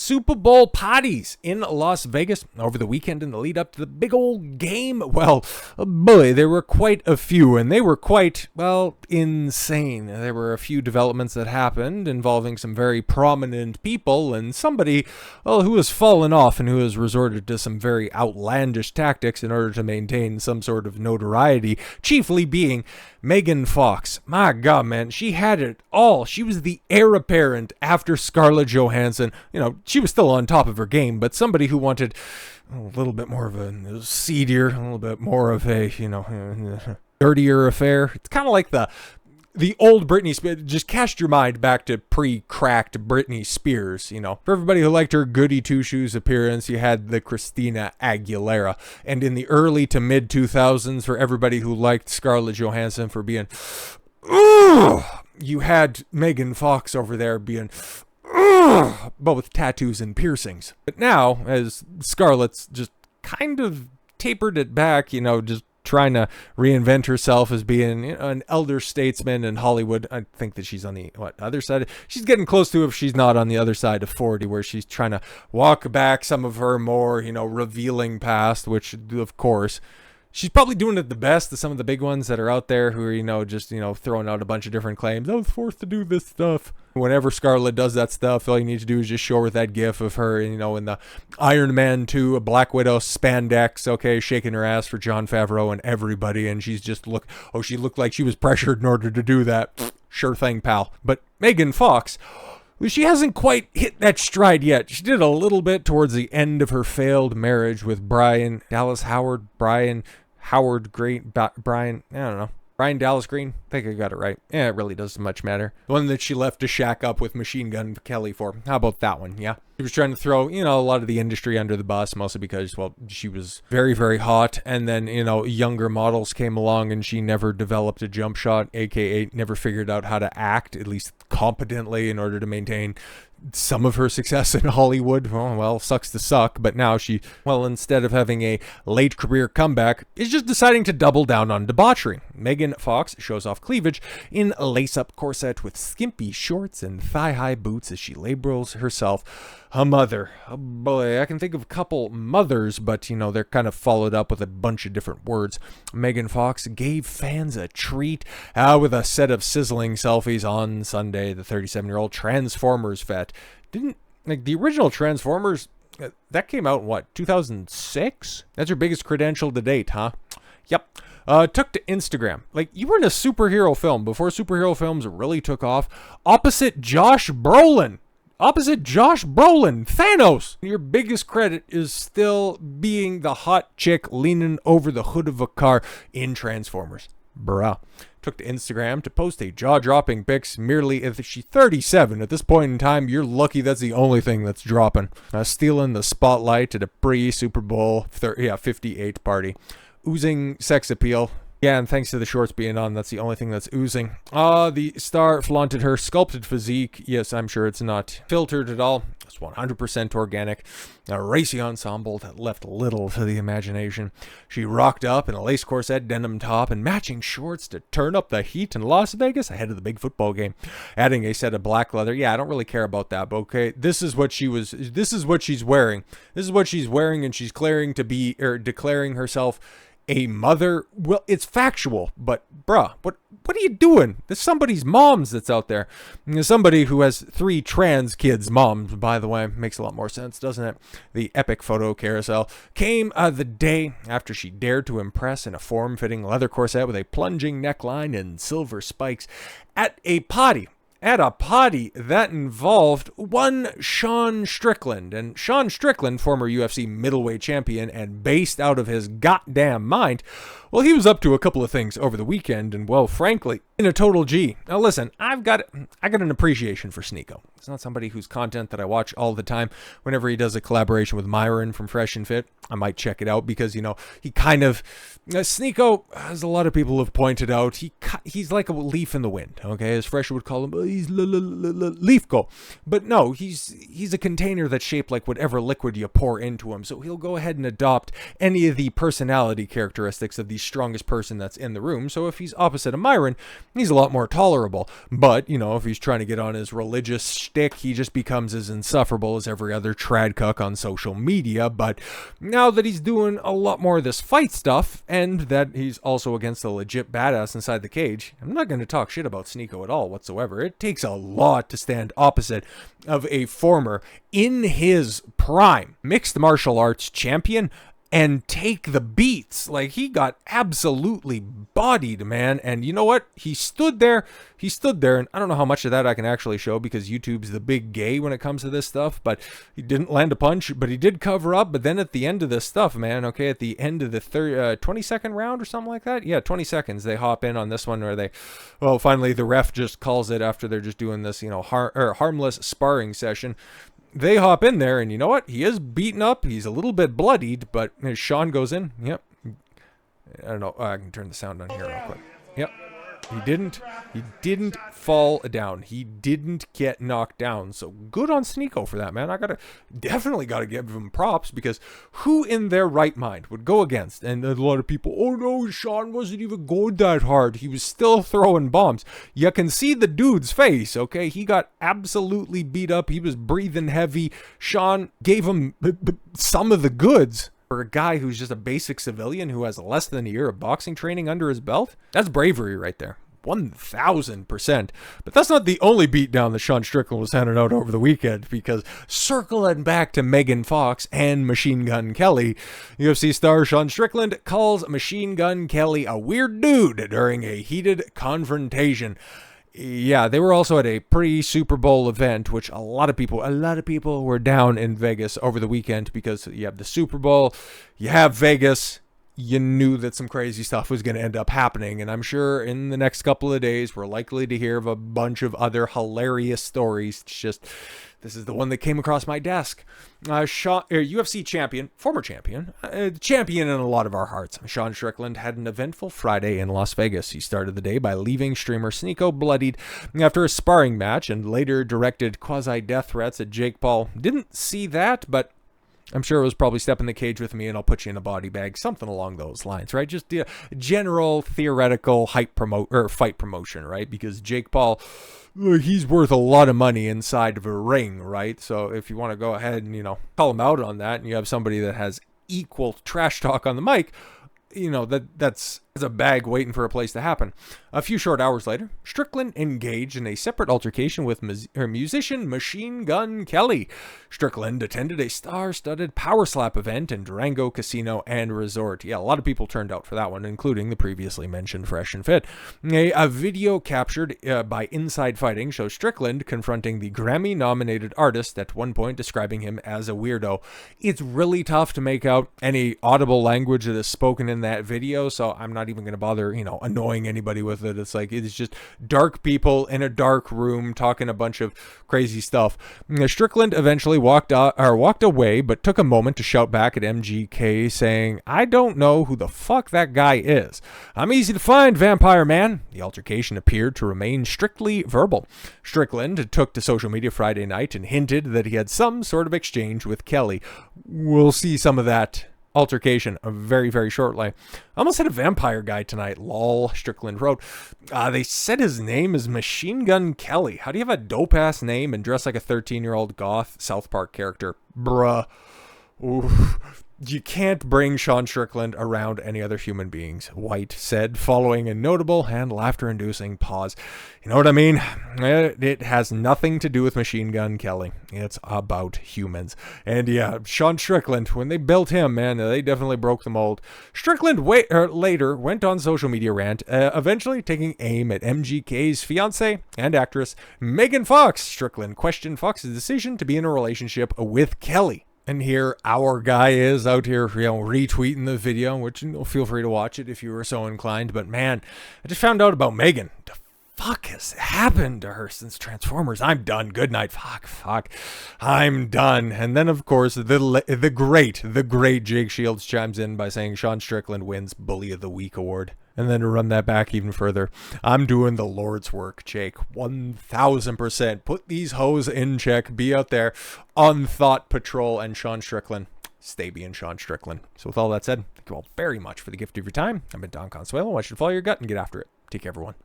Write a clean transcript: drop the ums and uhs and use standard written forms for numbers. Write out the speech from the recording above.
Super Bowl parties in Las Vegas over the weekend in the lead up to the big old game. Well, boy, there were quite a few, and they were quite, well, insane. There were a few developments that happened involving some very prominent people and somebody, well, who has fallen off and who has resorted to some very outlandish tactics in order to maintain some sort of notoriety, chiefly being Megan Fox. My God, man, she had it all. She was the heir apparent after Scarlett Johansson. You know, she was still on top of her game, but somebody who wanted a little bit more of a seedier, a little bit more of a, dirtier affair. It's kind of like the old Britney Spears. Just cast your mind back to pre-cracked Britney Spears, For everybody who liked her goody two-shoes appearance, you had the Christina Aguilera. And in the early to mid-2000s, for everybody who liked Scarlett Johansson for being, you had Megan Fox over there being, but with tattoos and piercings. But now, as Scarlett's just kind of tapered it back, just trying to reinvent herself as being an elder statesman in Hollywood. I think that she's on the other side. She's getting close to, if she's not on the other side of 40, where she's trying to walk back some of her more, revealing past, which, of course, she's probably doing it the best of some of the big ones that are out there who are, just, throwing out a bunch of different claims. I was forced to do this stuff. Whenever Scarlett does that stuff, all you need to do is just show her that gif of her, in the Iron Man 2, a Black Widow spandex, okay, shaking her ass for Jon Favreau and everybody, and she's just she looked like she was pressured in order to do that. Sure thing, pal. But Megan Fox, she hasn't quite hit that stride yet. She did a little bit towards the end of her failed marriage with Brian Dallas Green, I don't know. Brian Dallas Green? I think I got it right. Yeah, it really doesn't much matter. The one that she left to shack up with Machine Gun Kelly for. How about that one, yeah? She was trying to throw, a lot of the industry under the bus, mostly because, well, she was very, very hot. And then, younger models came along and she never developed a jump shot, aka never figured out how to act, at least competently, in order to maintain some of her success in Hollywood. Well, sucks to suck, but now she, instead of having a late career comeback, is just deciding to double down on debauchery. Megan Fox shows off cleavage in a lace-up corset with skimpy shorts and thigh-high boots as she labels herself a mother. Oh boy, I can think of a couple mothers, but they're kind of followed up with a bunch of different words. Megan Fox gave fans a treat with a set of sizzling selfies on Sunday. The 37-year-old Transformers vet didn't like the original Transformers. That came out in 2006? That's your biggest credential to date, huh? Yep. Took to Instagram. You were in a superhero film before superhero films really took off. Opposite Josh Brolin, Thanos. Your biggest credit is still being the hot chick leaning over the hood of a car in Transformers. Bruh. Took to Instagram to post a jaw-dropping pics merely if she's 37. At this point in time, you're lucky that's the only thing that's dropping. Stealing the spotlight at a pre-Super Bowl 58 party. Oozing sex appeal. Yeah, and thanks to the shorts being on, that's the only thing that's oozing. The star flaunted her sculpted physique. Yes, I'm sure it's not filtered at all. It's 100% organic. A racy ensemble that left little to the imagination. She rocked up in a lace corset, denim top, and matching shorts to turn up the heat in Las Vegas ahead of the big football game. Adding a set of black leather. Yeah, I don't really care about that, but okay. This is what she's wearing. This is what she's wearing, and she's declaring herself a mother. Well, it's factual, but bruh, what are you doing? There's somebody's moms that's out there. There's somebody who has 3 trans kids' moms, by the way. Makes a lot more sense, doesn't it? The epic photo carousel came the day after she dared to impress in a form-fitting leather corset with a plunging neckline and silver spikes at a party that involved one Sean Strickland. And Sean Strickland, former UFC middleweight champion and based out of his goddamn mind, well, he was up to a couple of things over the weekend, and well, frankly, in a total G. Now listen, I got an appreciation for Sneako. It's not somebody whose content that I watch all the time. Whenever he does a collaboration with Myron from Fresh and Fit, I might check it out because, he kind of, Sneako, as a lot of people have pointed out, he's like a leaf in the wind, okay? As Fresh would call him, he's leaf go. But no, he's a container that's shaped like whatever liquid you pour into him. So he'll go ahead and adopt any of the personality characteristics of the strongest person that's in the room. So if he's opposite of Myron, he's a lot more tolerable. But, you know, if he's trying to get on his religious shtick, he just becomes as insufferable as every other trad cuck on social media. But now that he's doing a lot more of this fight stuff, and that he's also against a legit badass inside the cage, I'm not going to talk shit about Sneako at all whatsoever. It takes a lot to stand opposite of a former, in his prime, mixed martial arts champion and take the beats. Like, he got absolutely bodied, man. And you know what? He stood there, and I don't know how much of that I can actually show because YouTube's the big gay when it comes to this stuff, but he didn't land a punch, but he did cover up. But then at the end of this stuff, man, okay, at the end of the 22nd round or something like that, yeah, 20 seconds, they hop in on this one where they, well, finally the ref just calls it after they're just doing this, you know, harmless sparring session. They hop in there, and you know what? He is beaten up. He's a little bit bloodied, but Sean goes in. Yep. I don't know. I can turn the sound on here real quick. Yep. He didn't fall down. He didn't get knocked down. So good on Sneako for that, man. Definitely gotta give him props, because who in their right mind would go against? And a lot of people, oh no, Sean wasn't even going that hard. He was still throwing bombs. You can see the dude's face, okay? He got absolutely beat up. He was breathing heavy. Sean gave him some of the goods. For a guy who's just a basic civilian who has less than a year of boxing training under his belt, that's bravery right there. 1000%. But that's not the only beatdown that Sean Strickland was handing out over the weekend, because circling back to Megan Fox and Machine Gun Kelly, UFC star Sean Strickland calls Machine Gun Kelly a weird dude during a heated confrontation. Yeah, they were also at a pre-Super Bowl event, which a lot of people were down in Vegas over the weekend, because you have the Super Bowl, you have Vegas. You knew that some crazy stuff was going to end up happening, and I'm sure in the next couple of days we're likely to hear of a bunch of other hilarious stories. It's just, this is the one that came across my desk. UFC champion, former champion, champion in a lot of our hearts, Sean Strickland had an eventful Friday in Las Vegas. He started the day by leaving streamer Sneako bloodied after a sparring match, and later directed quasi-death threats at Jake Paul. Didn't see that, but I'm sure it was probably step in the cage with me and I'll put you in a body bag, something along those lines, right? Just general theoretical fight promotion, right? Because Jake Paul, he's worth a lot of money inside of a ring, right? So if you want to go ahead and, you know, call him out on that, and you have somebody that has equal trash talk on the mic, you know, that's a bag waiting for a place to happen. A few short hours later, Strickland engaged in a separate altercation with musician Machine Gun Kelly. Strickland attended a star-studded power slap event in Durango Casino and Resort. Yeah, a lot of people turned out for that one, including the previously mentioned Fresh and Fit. A video captured by Inside Fighting shows Strickland confronting the Grammy-nominated artist, at one point describing him as a weirdo. It's really tough to make out any audible language that is spoken in that video, so I'm not even going to bother, you know, annoying anybody with it. It's like, it's just dark people in a dark room talking a bunch of crazy stuff. Strickland eventually walked away, but took a moment to shout back at MGK, saying, "I don't know who the fuck that guy is. I'm easy to find, vampire man." The altercation appeared to remain strictly verbal. Strickland took to social media Friday night and hinted that he had some sort of exchange with Kelly. We'll see some of that altercation very, very shortly. I almost had a vampire guy tonight, lol, Strickland wrote. They said his name is Machine Gun Kelly. How do you have a dope-ass name and dress like a 13-year-old goth South Park character? Bruh. Oof. You can't bring Sean Strickland around any other human beings, White said, following a notable and laughter-inducing pause. You know what I mean? It has nothing to do with Machine Gun Kelly. It's about humans. And yeah, Sean Strickland, when they built him, man, they definitely broke the mold. Strickland later went on social media rant, eventually taking aim at MGK's fiancé and actress Megan Fox. Strickland questioned Fox's decision to be in a relationship with Kelly. And here our guy is out here, you know, retweeting the video, which, you know, feel free to watch it if you were so inclined. But man, I just found out about Megan. The fuck has happened to her since Transformers? I'm done. Good night. Fuck. I'm done. And then, of course, the great Jake Shields chimes in by saying Sean Strickland wins Bully of the Week award. And then to run that back even further, I'm doing the Lord's work, Jake. 1000%. Put these hoes in check. Be out there on Thought Patrol. And Sean Strickland, stay being Sean Strickland. So with all that said, thank you all very much for the gift of your time. I've been Don Consuelo. I want you to follow your gut and get after it. Take care, everyone.